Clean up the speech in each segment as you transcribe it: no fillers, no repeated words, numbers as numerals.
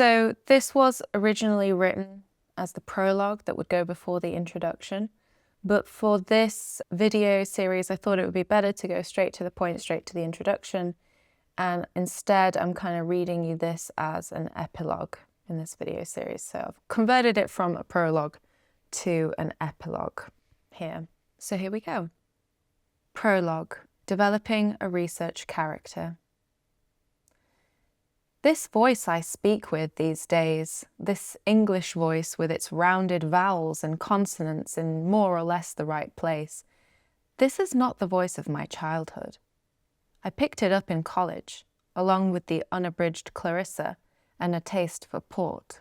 So this was originally written as the prologue that would go before the introduction. But for this video series, I thought it would be better to go straight to the point, straight to the introduction. And instead, I'm kind of reading you this as an epilogue in this video series. So I've converted it from a prologue to an epilogue here. So here we go. Prologue, developing a research character. This voice I speak with these days, this English voice with its rounded vowels and consonants in more or less the right place, this is not the voice of my childhood. I picked it up in college, along with the unabridged Clarissa and a taste for port.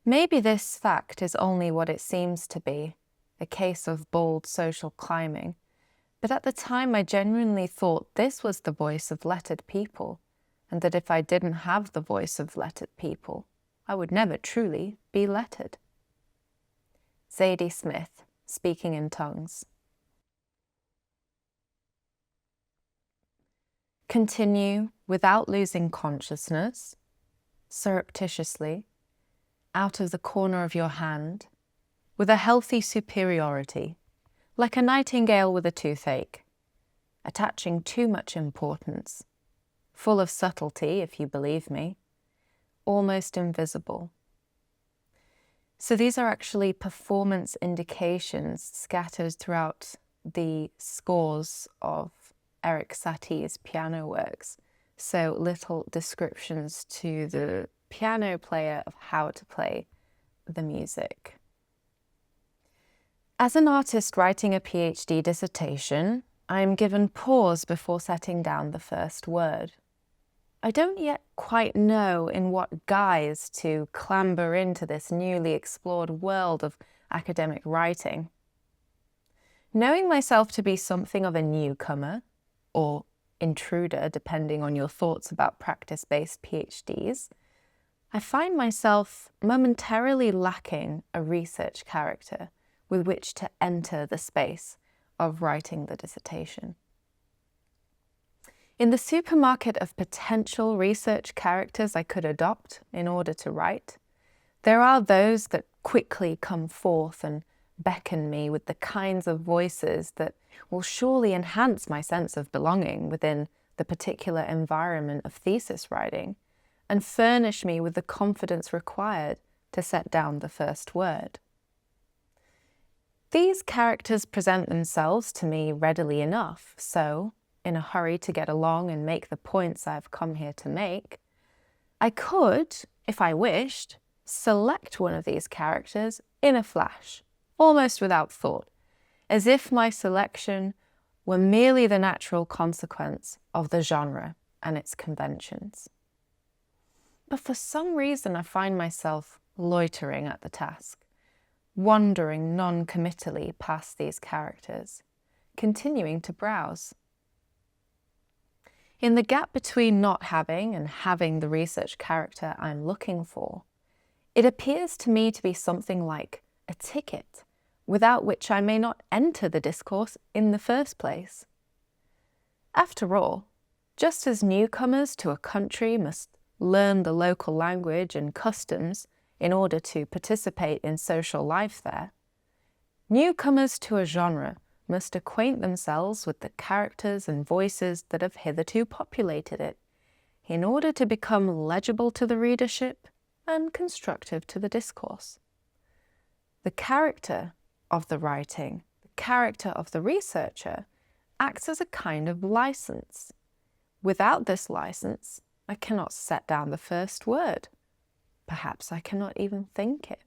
Maybe this fact is only what it seems to be, a case of bold social climbing, but at the time I genuinely thought this was the voice of lettered people, and that if I didn't have the voice of lettered people, I would never truly be lettered. Zadie Smith, Speaking in Tongues. Continue without losing consciousness, surreptitiously, out of the corner of your hand, with a healthy superiority, like a nightingale with a toothache, attaching too much importance, full of subtlety, if you believe me, almost invisible. So these are actually performance indications scattered throughout the scores of Erik Satie's piano works. So little descriptions to the piano player of how to play the music. As an artist writing a PhD dissertation, I am given pause before setting down the first word. I don't yet quite know in what guise to clamber into this newly explored world of academic writing. Knowing myself to be something of a newcomer, or intruder, depending on your thoughts about practice-based PhDs, I find myself momentarily lacking a research character with which to enter the space of writing the dissertation. In the supermarket of potential research characters I could adopt in order to write, there are those that quickly come forth and beckon me with the kinds of voices that will surely enhance my sense of belonging within the particular environment of thesis writing and furnish me with the confidence required to set down the first word. These characters present themselves to me readily enough, so, in a hurry to get along and make the points I've come here to make, I could, if I wished, select one of these characters in a flash, almost without thought, as if my selection were merely the natural consequence of the genre and its conventions. But for some reason I find myself loitering at the task, wandering non-committally past these characters, continuing to browse. In the gap between not having and having the research character I'm looking for, it appears to me to be something like a ticket, without which I may not enter the discourse in the first place. After all, just as newcomers to a country must learn the local language and customs in order to participate in social life there, newcomers to a genre must acquaint themselves with the characters and voices that have hitherto populated it, in order to become legible to the readership and constructive to the discourse. The character of the writing, the character of the researcher, acts as a kind of license. Without this license, I cannot set down the first word. Perhaps I cannot even think it.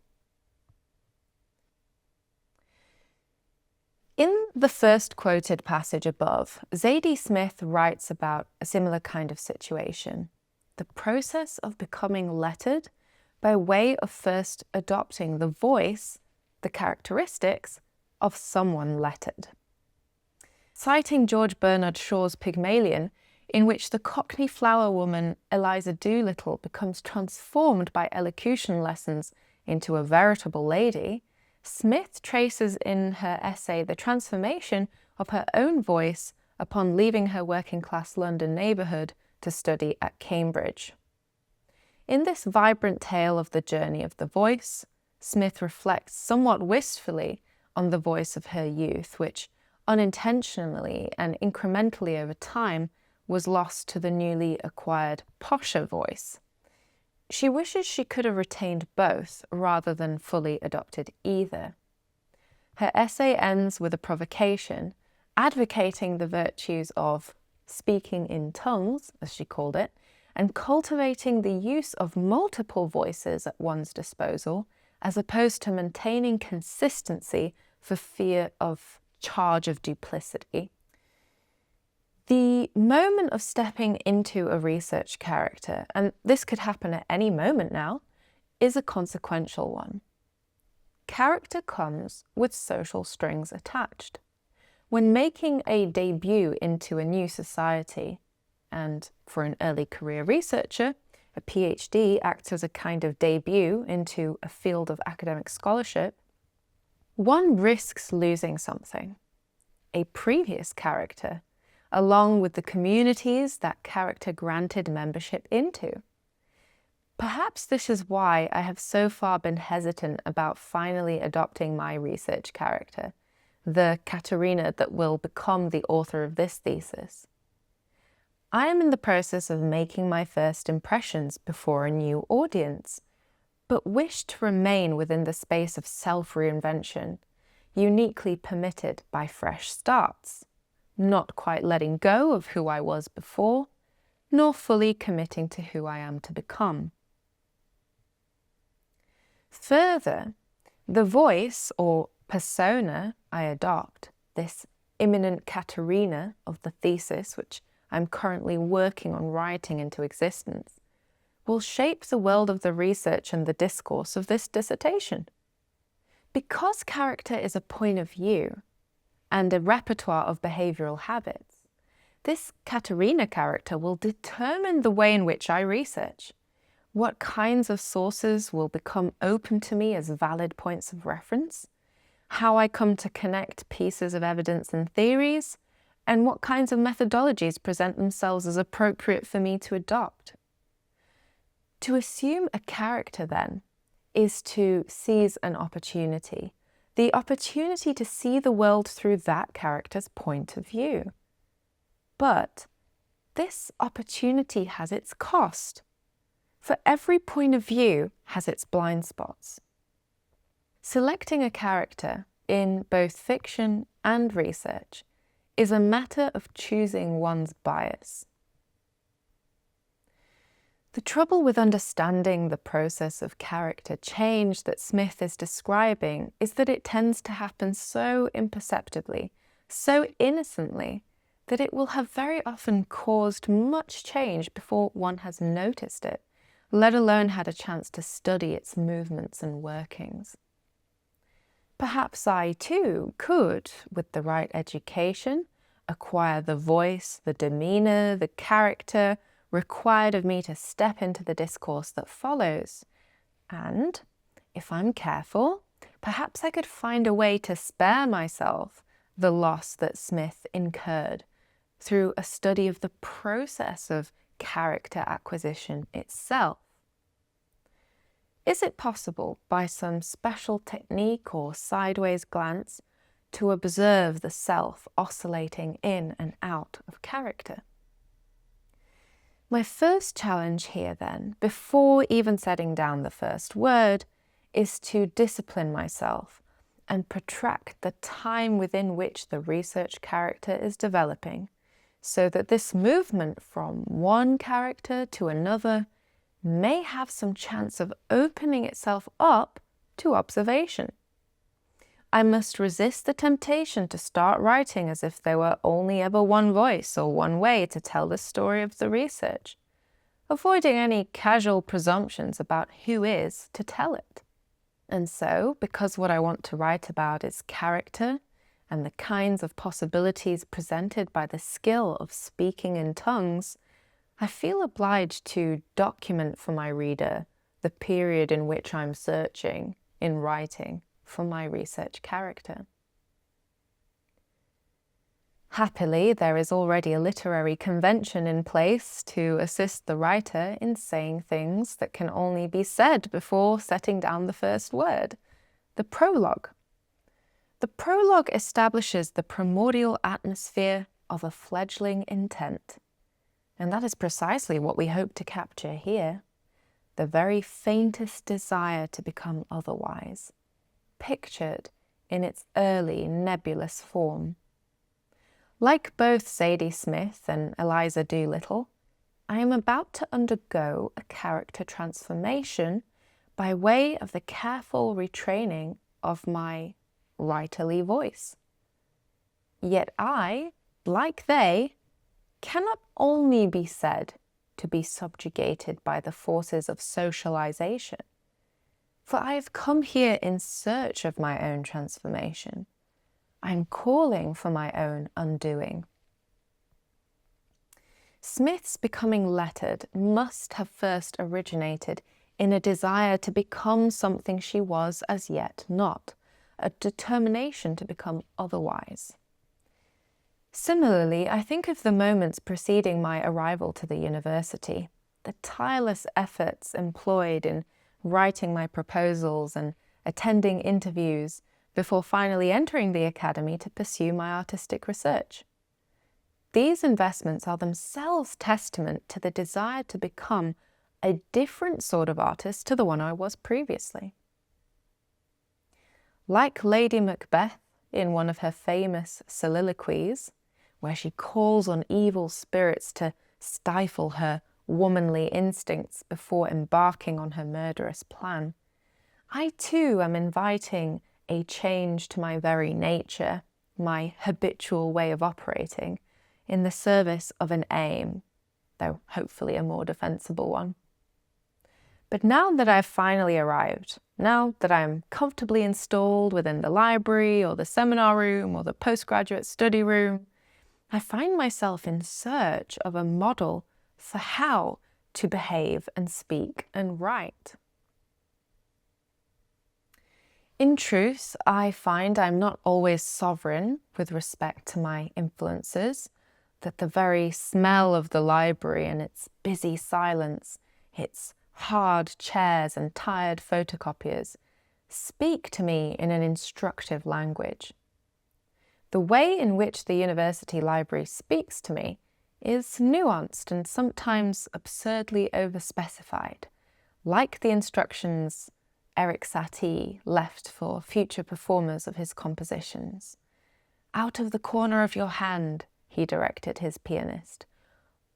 In the first quoted passage above, Zadie Smith writes about a similar kind of situation, the process of becoming lettered by way of first adopting the voice, the characteristics, of someone lettered. Citing George Bernard Shaw's Pygmalion, in which the Cockney flower woman Eliza Doolittle becomes transformed by elocution lessons into a veritable lady, Smith traces in her essay the transformation of her own voice upon leaving her working-class London neighbourhood to study at Cambridge. In this vibrant tale of the journey of the voice, Smith reflects somewhat wistfully on the voice of her youth, which unintentionally and incrementally over time was lost to the newly acquired posher voice. She wishes she could have retained both rather than fully adopted either. Her essay ends with a provocation, advocating the virtues of speaking in tongues, as she called it, and cultivating the use of multiple voices at one's disposal, as opposed to maintaining consistency for fear of charge of duplicity. The moment of stepping into a research character, and this could happen at any moment now, is a consequential one. Character comes with social strings attached. When making a debut into a new society, and for an early career researcher, a PhD acts as a kind of debut into a field of academic scholarship, one risks losing something, a previous character, along with the communities that character granted membership into. Perhaps this is why I have so far been hesitant about finally adopting my research character, the Katarina that will become the author of this thesis. I am in the process of making my first impressions before a new audience, but wish to remain within the space of self-reinvention, uniquely permitted by fresh starts, not quite letting go of who I was before, nor fully committing to who I am to become. Further, the voice or persona I adopt, this imminent Katarina of the thesis, which I'm currently working on writing into existence, will shape the world of the research and the discourse of this dissertation. Because character is a point of view and a repertoire of behavioral habits, this Katarina character will determine the way in which I research, what kinds of sources will become open to me as valid points of reference, how I come to connect pieces of evidence and theories, and what kinds of methodologies present themselves as appropriate for me to adopt. To assume a character, then, is to seize an opportunity, the opportunity to see the world through that character's point of view. But this opportunity has its cost, for every point of view has its blind spots. Selecting a character in both fiction and research is a matter of choosing one's bias. The trouble with understanding the process of character change that Smith is describing is that it tends to happen so imperceptibly, so innocently, that it will have very often caused much change before one has noticed it, let alone had a chance to study its movements and workings. Perhaps I too could, with the right education, acquire the voice, the demeanour, the character required of me to step into the discourse that follows. And, if I'm careful, perhaps I could find a way to spare myself the loss that Smith incurred through a study of the process of character acquisition itself. Is it possible, by some special technique or sideways glance, to observe the self oscillating in and out of character? My first challenge here, then, before even setting down the first word, is to discipline myself and protract the time within which the research character is developing, so that this movement from one character to another may have some chance of opening itself up to observation. I must resist the temptation to start writing as if there were only ever one voice or one way to tell the story of the research, avoiding any casual presumptions about who is to tell it. And so, because what I want to write about is character and the kinds of possibilities presented by the skill of speaking in tongues, I feel obliged to document for my reader the period in which I'm searching, in writing, for my research character. Happily, there is already a literary convention in place to assist the writer in saying things that can only be said before setting down the first word, the prologue. The prologue establishes the primordial atmosphere of a fledgling intent. And that is precisely what we hope to capture here, the very faintest desire to become otherwise, pictured in its early nebulous form. Like both Zadie Smith and Eliza Doolittle, I am about to undergo a character transformation by way of the careful retraining of my writerly voice. Yet I, like they, cannot only be said to be subjugated by the forces of socialization, for I have come here in search of my own transformation. I am calling for my own undoing. Smith's becoming lettered must have first originated in a desire to become something she was as yet not, a determination to become otherwise. Similarly, I think of the moments preceding my arrival to the university, the tireless efforts employed in writing my proposals and attending interviews before finally entering the academy to pursue my artistic research. These investments are themselves testament to the desire to become a different sort of artist to the one I was previously. Like Lady Macbeth in one of her famous soliloquies, where she calls on evil spirits to stifle her womanly instincts before embarking on her murderous plan, I too am inviting a change to my very nature, my habitual way of operating, in the service of an aim, though hopefully a more defensible one. But now that I've finally arrived, now that I'm comfortably installed within the library or the seminar room or the postgraduate study room, I find myself in search of a model for how to behave and speak and write. In truth, I find I'm not always sovereign with respect to my influences, that the very smell of the library and its busy silence, its hard chairs and tired photocopiers, speak to me in an instructive language. The way in which the university library speaks to me is nuanced and sometimes absurdly overspecified, like the instructions Erik Satie left for future performers of his compositions. "Out of the corner of your hand," he directed his pianist,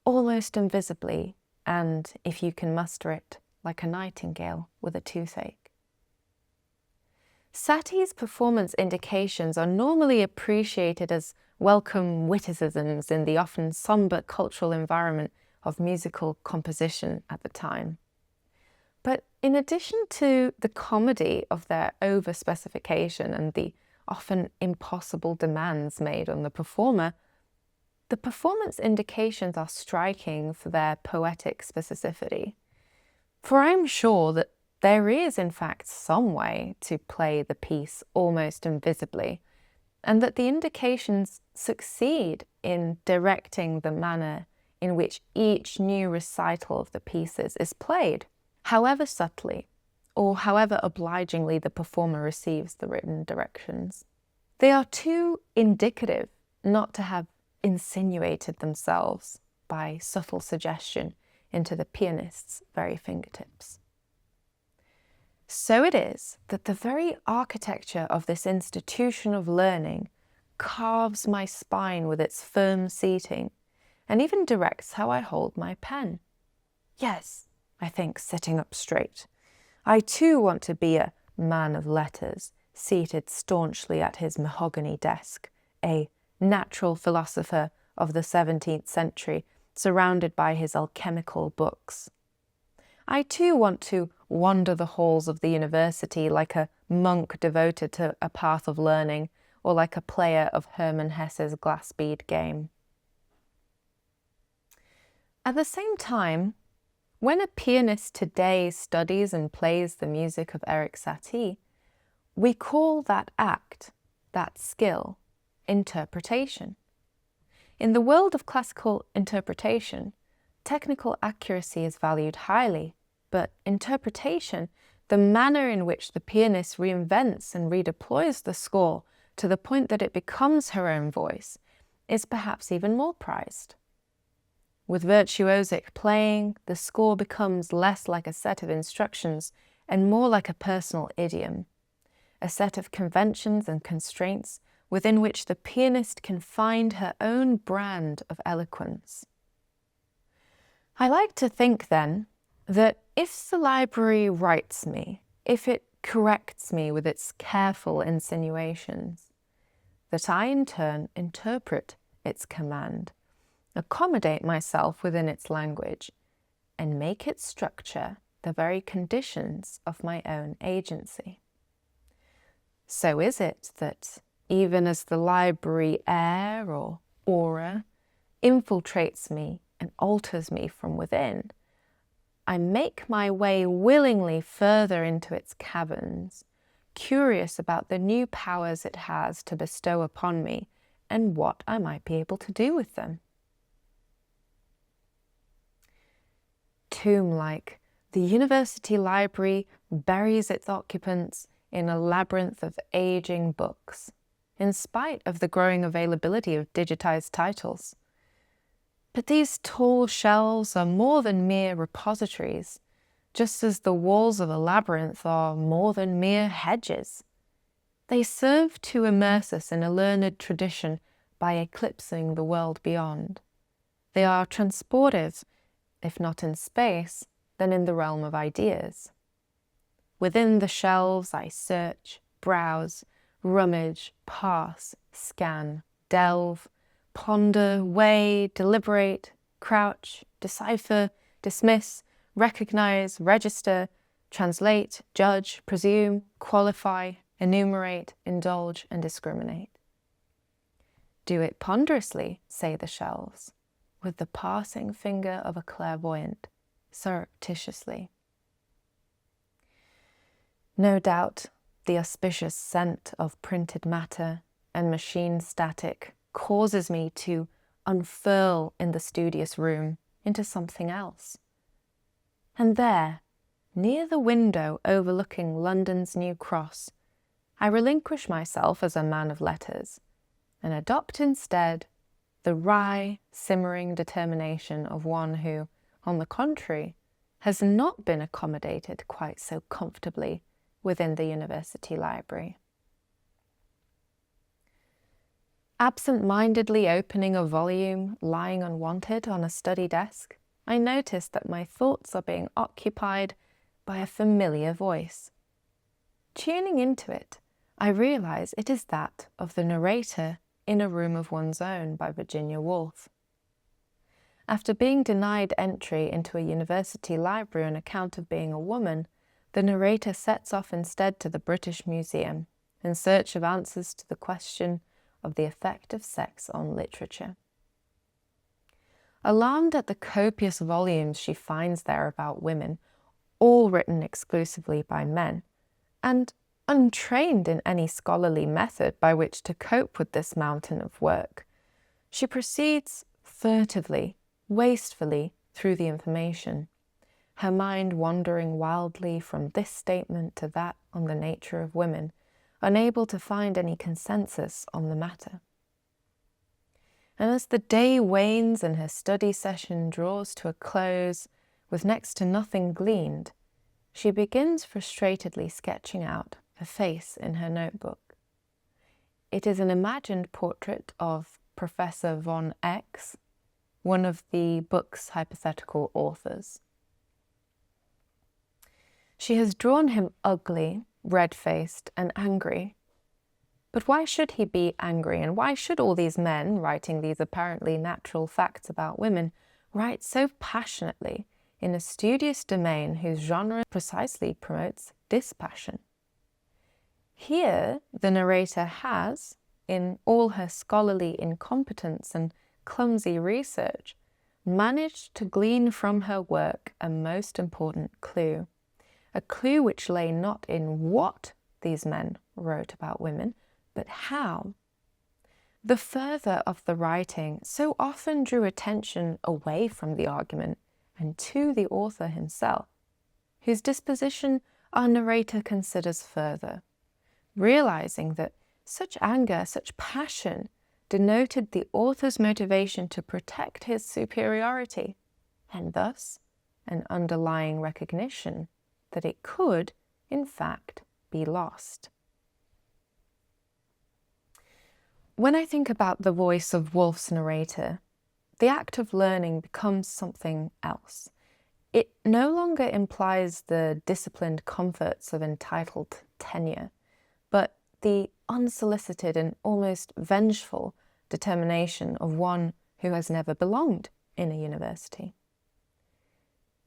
"almost invisibly, and, if you can muster it, like a nightingale with a toothache." Satie's performance indications are normally appreciated as welcome witticisms in the often somber cultural environment of musical composition at the time. But in addition to the comedy of their over-specification and the often impossible demands made on the performer, the performance indications are striking for their poetic specificity. For I'm sure that there is in fact some way to play the piece almost invisibly, and that the indications succeed in directing the manner in which each new recital of the pieces is played, however subtly or however obligingly the performer receives the written directions. They are too indicative not to have insinuated themselves by subtle suggestion into the pianist's very fingertips. So it is that the very architecture of this institution of learning carves my spine with its firm seating and even directs how I hold my pen. Yes, I think, sitting up straight, I too want to be a man of letters, seated staunchly at his mahogany desk, a natural philosopher of the 17th century, surrounded by his alchemical books. I too want to wander the halls of the university like a monk devoted to a path of learning, or like a player of Hermann Hesse's glass bead game. At the same time, when a pianist today studies and plays the music of Erik Satie, we call that act, that skill, interpretation. In the world of classical interpretation, technical accuracy is valued highly, but interpretation, the manner in which the pianist reinvents and redeploys the score to the point that it becomes her own voice, is perhaps even more prized. With virtuosic playing, the score becomes less like a set of instructions and more like a personal idiom, a set of conventions and constraints within which the pianist can find her own brand of eloquence. I like to think, then, that if the library rights me, if it corrects me with its careful insinuations, that I in turn interpret its command, accommodate myself within its language, and make its structure the very conditions of my own agency. So is it that, even as the library air or aura infiltrates me and alters me from within, I make my way willingly further into its caverns, curious about the new powers it has to bestow upon me and what I might be able to do with them. Tomb-like, the university library buries its occupants in a labyrinth of aging books, in spite of the growing availability of digitized titles. But these tall shelves are more than mere repositories, just as the walls of a labyrinth are more than mere hedges. They serve to immerse us in a learned tradition by eclipsing the world beyond. They are transportive, if not in space, then in the realm of ideas. Within the shelves I search, browse, rummage, pass, scan, delve, ponder, weigh, deliberate, crouch, decipher, dismiss, recognize, register, translate, judge, presume, qualify, enumerate, indulge, and discriminate. Do it ponderously, say the shelves, with the passing finger of a clairvoyant, surreptitiously. No doubt, the auspicious scent of printed matter and machine static causes me to unfurl in the studious room into something else. And there, near the window overlooking London's New Cross, I relinquish myself as a man of letters and adopt instead the wry, simmering determination of one who, on the contrary, has not been accommodated quite so comfortably within the university library. Absent-mindedly opening a volume lying unwanted on a study desk, I notice that my thoughts are being occupied by a familiar voice. Tuning into it, I realize it is that of the narrator in A Room of One's Own by Virginia Woolf. After being denied entry into a university library on account of being a woman, the narrator sets off instead to the British Museum in search of answers to the question of the effect of sex on literature. Alarmed at the copious volumes she finds there about women, all written exclusively by men, and untrained in any scholarly method by which to cope with this mountain of work, she proceeds furtively, wastefully through the information, her mind wandering wildly from this statement to that on the nature of women, unable to find any consensus on the matter. And as the day wanes and her study session draws to a close with next to nothing gleaned, she begins frustratedly sketching out a face in her notebook. It is an imagined portrait of Professor von X, one of the book's hypothetical authors. She has drawn him ugly, red-faced, and angry. But why should he be angry, and why should all these men, writing these apparently natural facts about women, write so passionately in a studious domain whose genre precisely promotes dispassion? Here, the narrator has, in all her scholarly incompetence and clumsy research, managed to glean from her work a most important clue, a clue which lay not in what these men wrote about women, but how. The further of the writing so often drew attention away from the argument and to the author himself, whose disposition our narrator considers further, realizing that such anger, such passion, denoted the author's motivation to protect his superiority, and thus an underlying recognition that it could, in fact, be lost. When I think about the voice of Woolf's narrator, the act of learning becomes something else. It no longer implies the disciplined comforts of entitled tenure, but the unsolicited and almost vengeful determination of one who has never belonged in a university.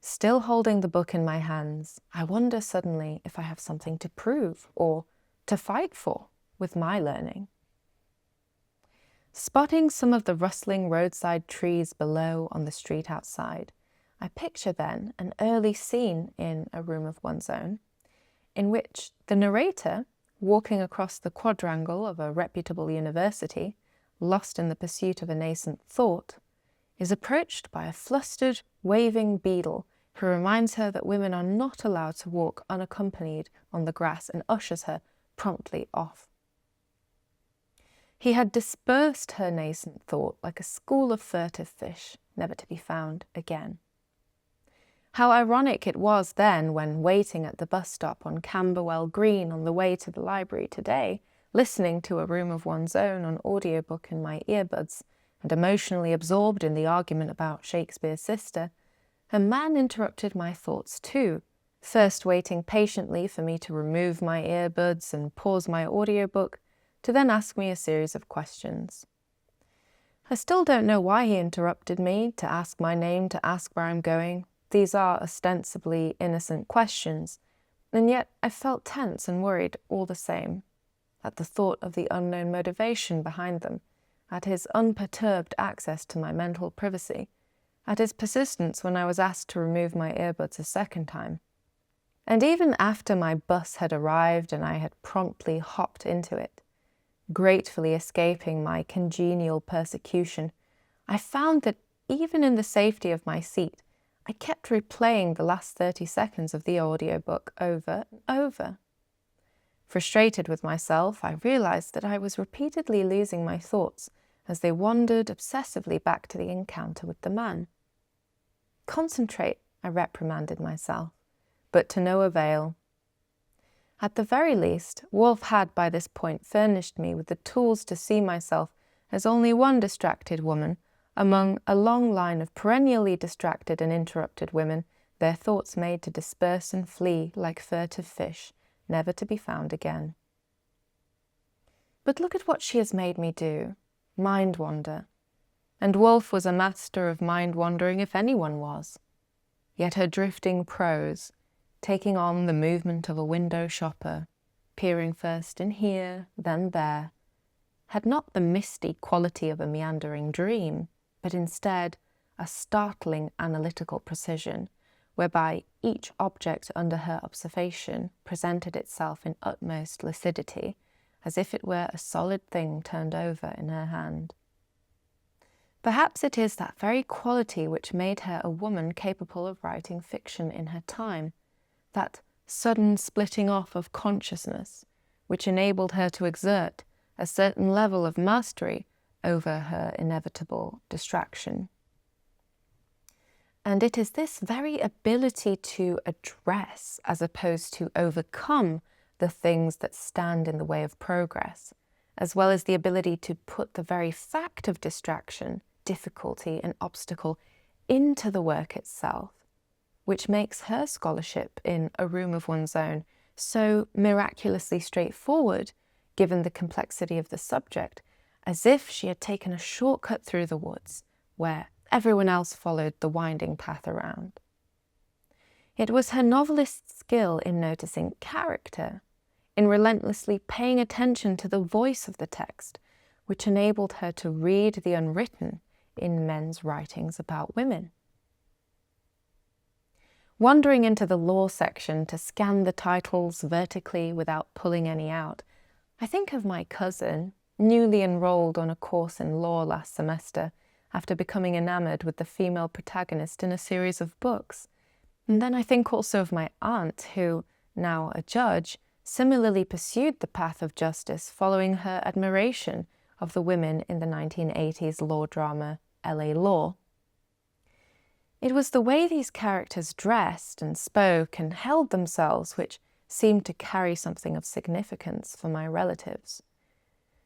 Still holding the book in my hands, I wonder suddenly if I have something to prove or to fight for with my learning. Spotting some of the rustling roadside trees below on the street outside, I picture then an early scene in A Room of One's Own, in which the narrator, walking across the quadrangle of a reputable university, lost in the pursuit of a nascent thought, is approached by a flustered, waving beadle who reminds her that women are not allowed to walk unaccompanied on the grass and ushers her promptly off. He had dispersed her nascent thought like a school of furtive fish, never to be found again. How ironic it was then when waiting at the bus stop on Camberwell Green on the way to the library today, listening to A Room of One's Own on audiobook in my earbuds and emotionally absorbed in the argument about Shakespeare's sister, a man interrupted my thoughts too, first waiting patiently for me to remove my earbuds and pause my audiobook, to then ask me a series of questions. I still don't know why he interrupted me, to ask my name, to ask where I'm going. These are ostensibly innocent questions, and yet I felt tense and worried all the same, at the thought of the unknown motivation behind them, at his unperturbed access to my mental privacy, at his persistence when I was asked to remove my earbuds a second time. And even after my bus had arrived and I had promptly hopped into it, gratefully escaping my congenial persecution, I found that even in the safety of my seat, I kept replaying the last 30 seconds of the audiobook over and over. Frustrated with myself, I realized that I was repeatedly losing my thoughts as they wandered obsessively back to the encounter with the man. Concentrate, I reprimanded myself, but to no avail. At the very least, Woolf had by this point furnished me with the tools to see myself as only one distracted woman among a long line of perennially distracted and interrupted women, their thoughts made to disperse and flee like furtive fish, never to be found again. But look at what she has made me do, mind wander. And Woolf was a master of mind wandering if anyone was. Yet her drifting prose, taking on the movement of a window shopper, peering first in here, then there, had not the misty quality of a meandering dream, but instead a startling analytical precision, whereby each object under her observation presented itself in utmost lucidity, as if it were a solid thing turned over in her hand. Perhaps it is that very quality which made her a woman capable of writing fiction in her time, that sudden splitting off of consciousness, which enabled her to exert a certain level of mastery over her inevitable distraction. And it is this very ability to address, as opposed to overcome, the things that stand in the way of progress, as well as the ability to put the very fact of distraction, difficulty, and obstacle into the work itself, which makes her scholarship in A Room of One's Own so miraculously straightforward, given the complexity of the subject, as if she had taken a shortcut through the woods, where everyone else followed the winding path around. It was her novelist's skill in noticing character, in relentlessly paying attention to the voice of the text, which enabled her to read the unwritten in men's writings about women. Wandering into the law section to scan the titles vertically without pulling any out, I think of my cousin, newly enrolled on a course in law last semester after becoming enamored with the female protagonist in a series of books. And then I think also of my aunt, who, now a judge, similarly pursued the path of justice following her admiration of the women in the 1980s law drama LA Law. It was the way these characters dressed and spoke and held themselves which seemed to carry something of significance for my relatives.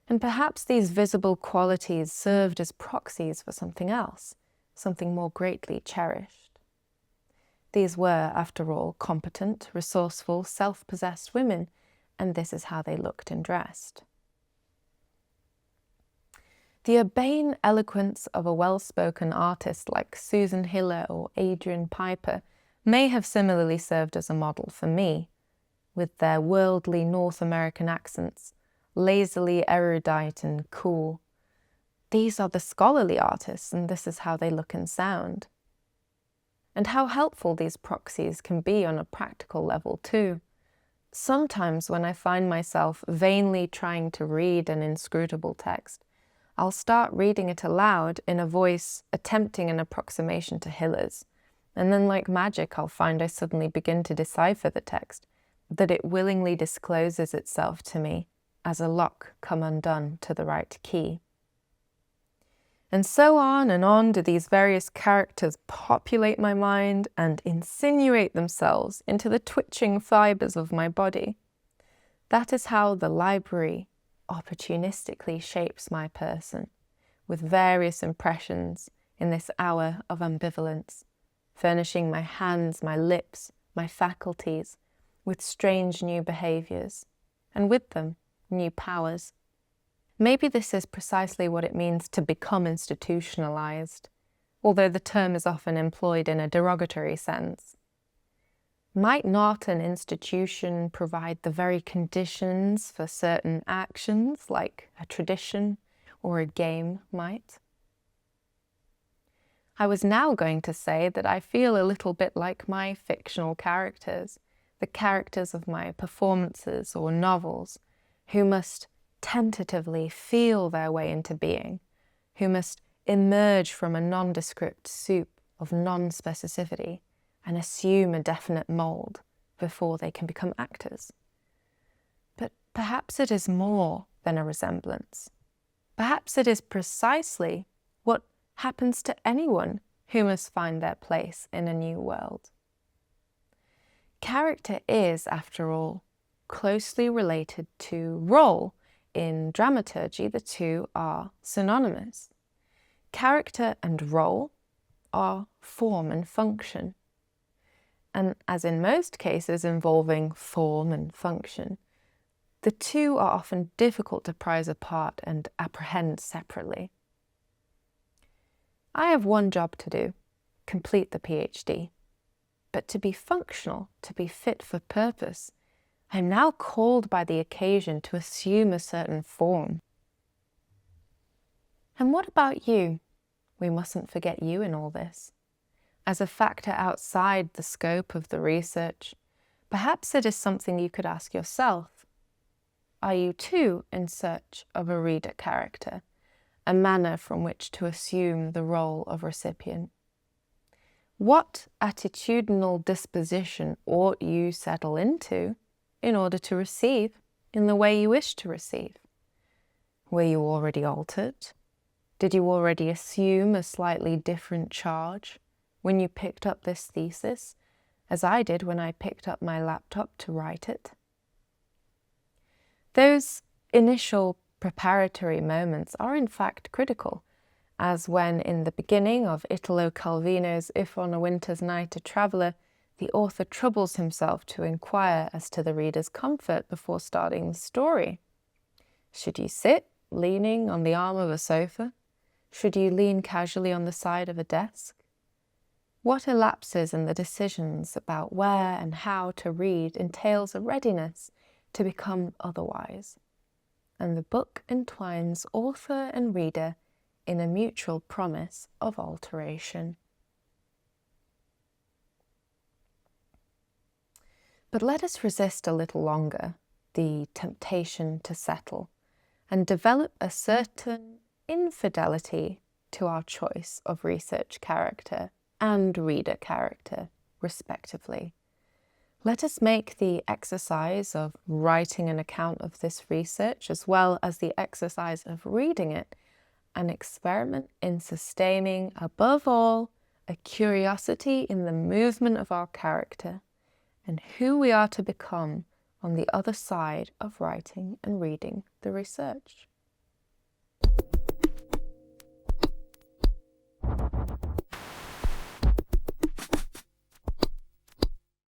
And perhaps these visible qualities served as proxies for something else, something more greatly cherished. These were, after all, competent, resourceful, self-possessed women, and this is how they looked and dressed. The urbane eloquence of a well-spoken artist like Susan Hiller or Adrian Piper may have similarly served as a model for me, with their worldly North American accents, lazily erudite and cool. These are the scholarly artists, and this is how they look and sound. And how helpful these proxies can be on a practical level too. Sometimes when I find myself vainly trying to read an inscrutable text, I'll start reading it aloud in a voice attempting an approximation to Hiller's, and then like magic I'll find I suddenly begin to decipher the text, that it willingly discloses itself to me as a lock come undone to the right key. And so on do these various characters populate my mind and insinuate themselves into the twitching fibers of my body. That is how the library opportunistically shapes my person, with various impressions in this hour of ambivalence, furnishing my hands, my lips, my faculties with strange new behaviours, and with them new powers. Maybe this is precisely what it means to become institutionalized, although the term is often employed in a derogatory sense. Might not an institution provide the very conditions for certain actions, like a tradition or a game might? I was now going to say that I feel a little bit like my fictional characters, the characters of my performances or novels, who must tentatively feel their way into being, who must emerge from a nondescript soup of non-specificity and assume a definite mould before they can become actors. But perhaps it is more than a resemblance. Perhaps it is precisely what happens to anyone who must find their place in a new world. Character is, after all, closely related to role. In dramaturgy, the two are synonymous. Character and role are form and function. And as in most cases involving form and function, the two are often difficult to prize apart and apprehend separately. I have one job to do, complete the PhD. But to be functional, to be fit for purpose, I am now called by the occasion to assume a certain form. And what about you? We mustn't forget you in all this. As a factor outside the scope of the research, perhaps it is something you could ask yourself. Are you too in search of a reader character, a manner from which to assume the role of recipient? What attitudinal disposition ought you settle into in order to receive in the way you wish to receive? Were you already altered? Did you already assume a slightly different charge when you picked up this thesis, as I did when I picked up my laptop to write it? Those initial preparatory moments are in fact critical, as when in the beginning of Italo Calvino's If on a Winter's Night a Traveller, the author troubles himself to inquire as to the reader's comfort before starting the story. Should you sit leaning on the arm of a sofa? Should you lean casually on the side of a desk? What elapses in the decisions about where and how to read entails a readiness to become otherwise, and the book entwines author and reader in a mutual promise of alteration. But let us resist a little longer the temptation to settle, and develop a certain infidelity to our choice of research character and reader character, respectively. Let us make the exercise of writing an account of this research, as well as the exercise of reading it, an experiment in sustaining, above all, a curiosity in the movement of our character and who we are to become on the other side of writing and reading the research.